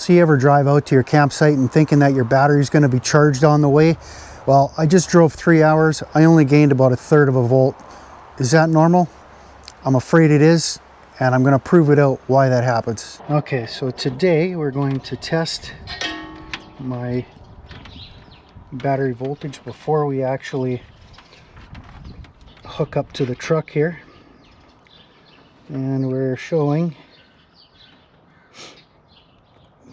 So you ever drive out to your campsite and thinking that your battery is going to be charged on the way? Well, I just drove 3 hours. I only gained about 1/3 of a volt. Is that normal? I'm afraid it is, and I'm going to prove it out why that happens. Okay, so today we're going to test my battery voltage before we actually hook up to the truck here. And we're showing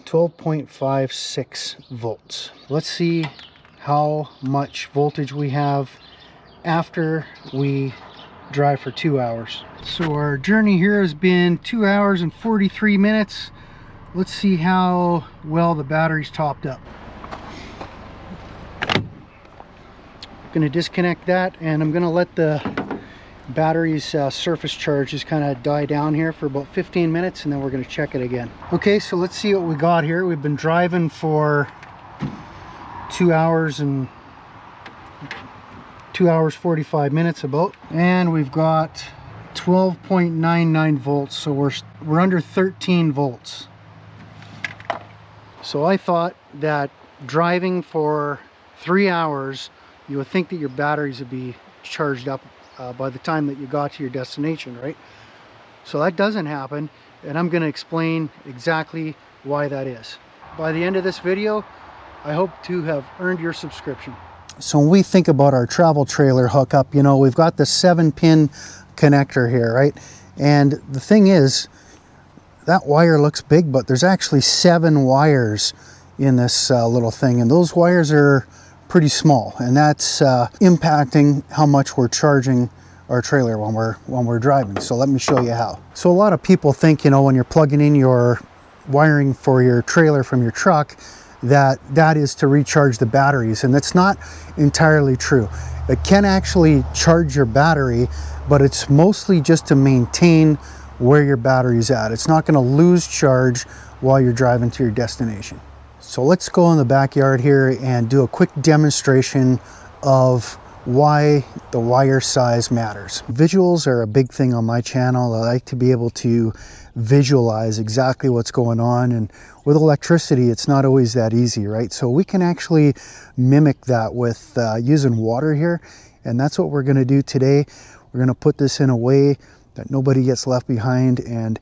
12.56 volts. Let's see how much voltage we have after we drive for 2 hours. So our journey here has been 2 hours and 43 minutes. Let's see how well the battery's topped up. I'm going to disconnect that, and I'm going to let the battery's surface charge just kind of die down here for about 15 minutes, and then we're going to check it again. Okay, so let's see what we got here. We've been driving for 2 hours 45 minutes about, and we've got 12.99 volts, so we're under 13 volts. So I thought that driving for 3 hours, you would think that your batteries would be charged up by the time that you got to your destination, right? So that doesn't happen, and I'm going to explain exactly why that is. By the end of this video, I hope to have earned your subscription. So when we think about our travel trailer hookup, you know, we've got the 7-pin connector here, right? And the thing is, that wire looks big, but there's actually 7 wires in this little thing, and those wires are pretty small, and that's impacting how much we're charging our trailer when we're driving. So let me show you how. So a lot of people think, you know, when you're plugging in your wiring for your trailer from your truck, that is to recharge the batteries, and that's not entirely true. It can actually charge your battery, but it's mostly just to maintain where your battery's at. It's not going to lose charge while you're driving to your destination. So let's go in the backyard here and do a quick demonstration of why the wire size matters. Visuals are a big thing on my channel. I like to be able to visualize exactly what's going on, and with electricity it's not always that easy, right? So we can actually mimic that with using water here, and that's what we're going to do today. We're going to put this in a way that nobody gets left behind, and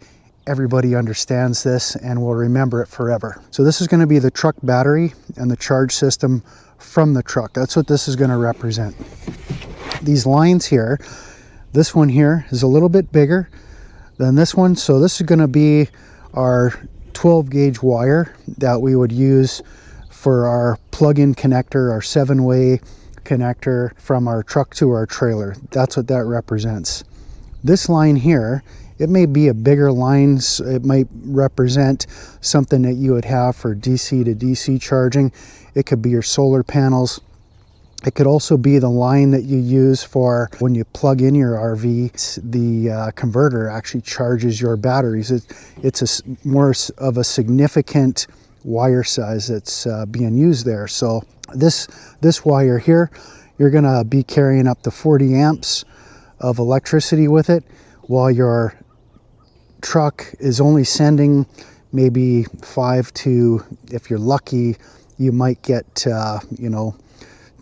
everybody understands this and will remember it forever. So this is going to be the truck battery and the charge system from the truck. That's what this is going to represent. These lines here, this one here is a little bit bigger than this one. So this is going to be our 12 gauge wire that we would use for our plug-in connector, our 7-way connector from our truck to our trailer. That's what that represents. This line here, it may be a bigger line. It might represent something that you would have for DC to DC charging. It could be your solar panels. It could also be the line that you use for when you plug in your RV. The converter actually charges your batteries. It's more of a significant wire size that's being used there. So this wire here, you're going to be carrying up to 40 amps of electricity with it, while your truck is only sending maybe 5 to, if you're lucky, you might get you know,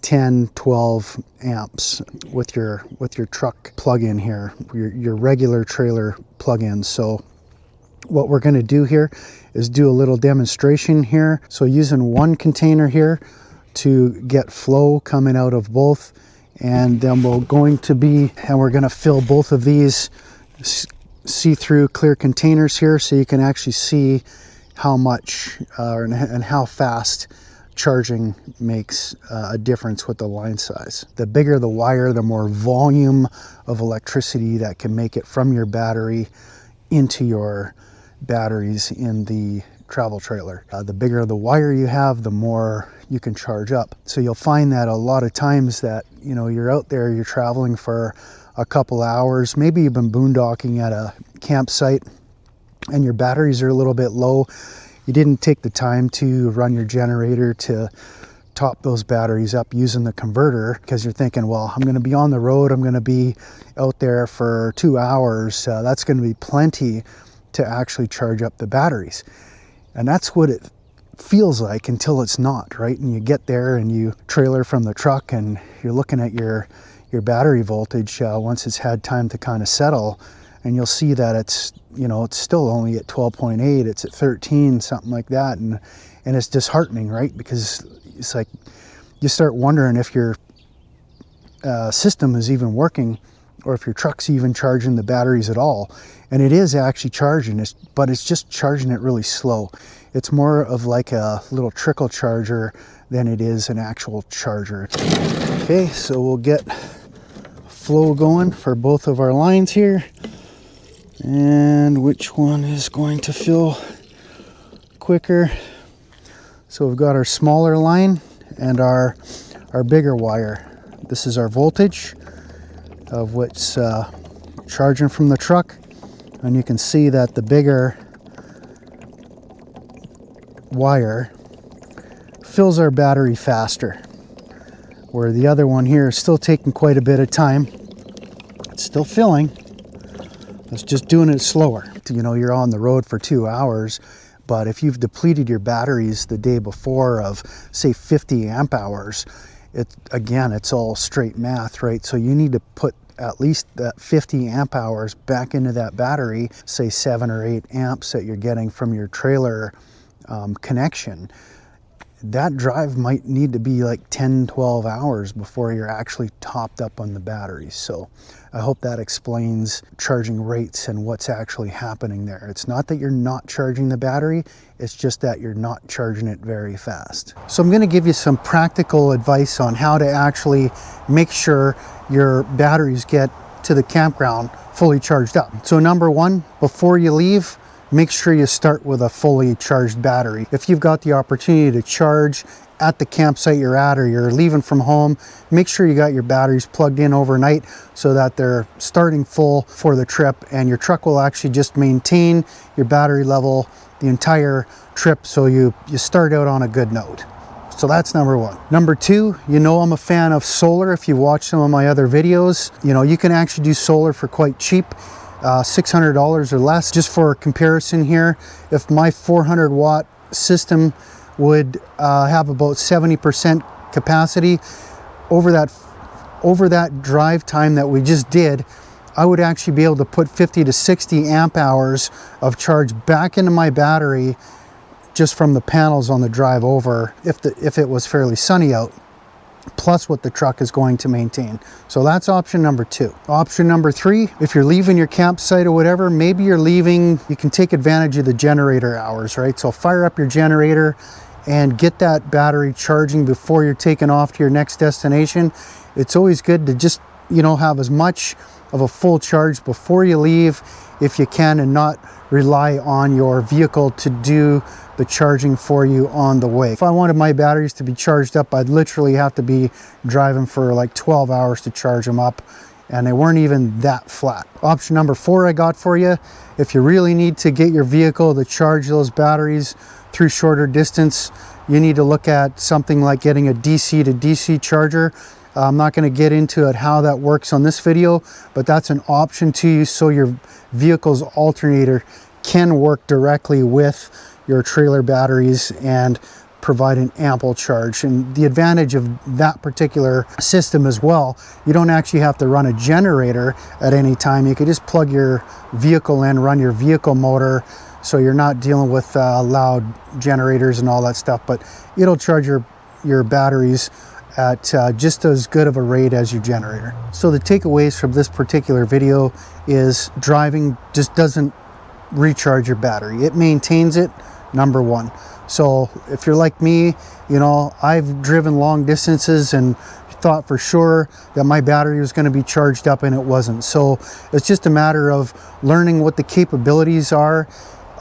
10-12 amps with your truck plug-in here, your regular trailer plug-in. So what we're going to do here is do a little demonstration here. So using one container here to get flow coming out of both, and then we're going to fill both of these see-through clear containers here, so you can actually see how much and how fast charging makes a difference with the line size. The bigger the wire, the more volume of electricity that can make it from your battery into your batteries in the travel trailer. The bigger the wire you have, the more you can charge up. So you'll find that a lot of times that, you know, you're out there, you're traveling for a couple hours, maybe you've been boondocking at a campsite and your batteries are a little bit low. You didn't take the time to run your generator to top those batteries up using the converter, because you're thinking, well, I'm going to be on the road, I'm going to be out there for 2 hours, that's going to be plenty to actually charge up the batteries. And that's what feels like until it's not, right? And you get there and you trailer from the truck and you're looking at your battery voltage once it's had time to kind of settle, and you'll see that it's, you know, it's still only at 12.8, it's at 13, something like that, and it's disheartening, right? Because it's like you start wondering if your system is even working, or if your truck's even charging the batteries at all. And it is actually charging, but it's just charging it really slow. It's more of like a little trickle charger than it is an actual charger. Okay, so we'll get flow going for both of our lines here. And which one is going to fill quicker? So we've got our smaller line and our bigger wire. This is our voltage of what's charging from the truck, and you can see that the bigger wire fills our battery faster, where the other one here is still taking quite a bit of time. It's still filling, it's just doing it slower. You know, you're on the road for 2 hours, but if you've depleted your batteries the day before of, say, 50 amp hours, again, it's all straight math, right? So you need to put at least that 50 amp hours back into that battery, say 7 or 8 amps that you're getting from your trailer connection. That drive might need to be like 10-12 hours before you're actually topped up on the batteries. So I hope that explains charging rates and what's actually happening there. It's not that you're not charging the battery, it's just that you're not charging it very fast. So I'm going to give you some practical advice on how to actually make sure your batteries get to the campground fully charged up. So number one, before you leave, make sure you start with a fully charged battery. If you've got the opportunity to charge at the campsite you're at, or you're leaving from home, make sure you got your batteries plugged in overnight so that they're starting full for the trip, and your truck will actually just maintain your battery level the entire trip, so you start out on a good note. So that's number one. Number two, you know I'm a fan of solar. If you watch some of my other videos, you know you can actually do solar for quite cheap. $600 or less. Just for comparison here, if my 400 watt system would have about 70% capacity, over that drive time that we just did, I would actually be able to put 50 to 60 amp hours of charge back into my battery just from the panels on the drive over, if it was fairly sunny out, plus what the truck is going to maintain. So that's option number two. Option number three, if you're leaving your campsite or whatever, maybe you're leaving, you can take advantage of the generator hours, right? So fire up your generator and get that battery charging before you're taking off to your next destination. It's always good to just, you know, have as much of a full charge before you leave if you can, and not rely on your vehicle to do the charging for you on the way. If I wanted my batteries to be charged up, I'd literally have to be driving for like 12 hours to charge them up, and they weren't even that flat. Option number four I got for you, if you really need to get your vehicle to charge those batteries through shorter distance, you need to look at something like getting a DC to DC charger. I'm not going to get into it how that works on this video, but that's an option to you, so your vehicle's alternator can work directly with your trailer batteries and provide an ample charge. And the advantage of that particular system as well, you don't actually have to run a generator at any time. You could just plug your vehicle in, run your vehicle motor, so you're not dealing with loud generators and all that stuff, but it'll charge your batteries at just as good of a rate as your generator. So the takeaways from this particular video is driving just doesn't recharge your battery. It maintains it, number one. So if you're like me, you know, I've driven long distances and thought for sure that my battery was going to be charged up, and it wasn't. So it's just a matter of learning what the capabilities are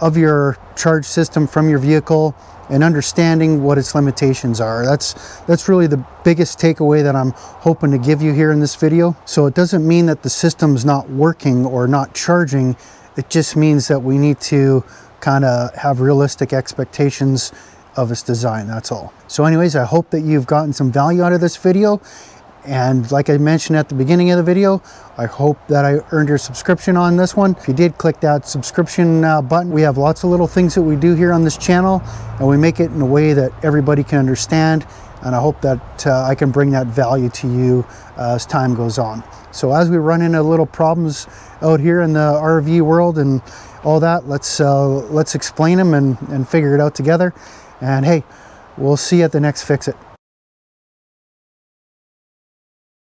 of your charge system from your vehicle and understanding what its limitations are. That's really the biggest takeaway that I'm hoping to give you here in this video. So it doesn't mean that the system's not working or not charging. It just means that we need to kind of have realistic expectations of its design, that's all. So anyways, I hope that you've gotten some value out of this video, And like I mentioned at the beginning of the video, I hope that I earned your subscription on this one. If you did, click that subscription button. We have lots of little things that we do here on this channel, and we make it in a way that everybody can understand. And I hope that I can bring that value to you as time goes on. So as we run into little problems out here in the RV world and all that, let's explain them and figure it out together. And hey, we'll see you at the next Fix It.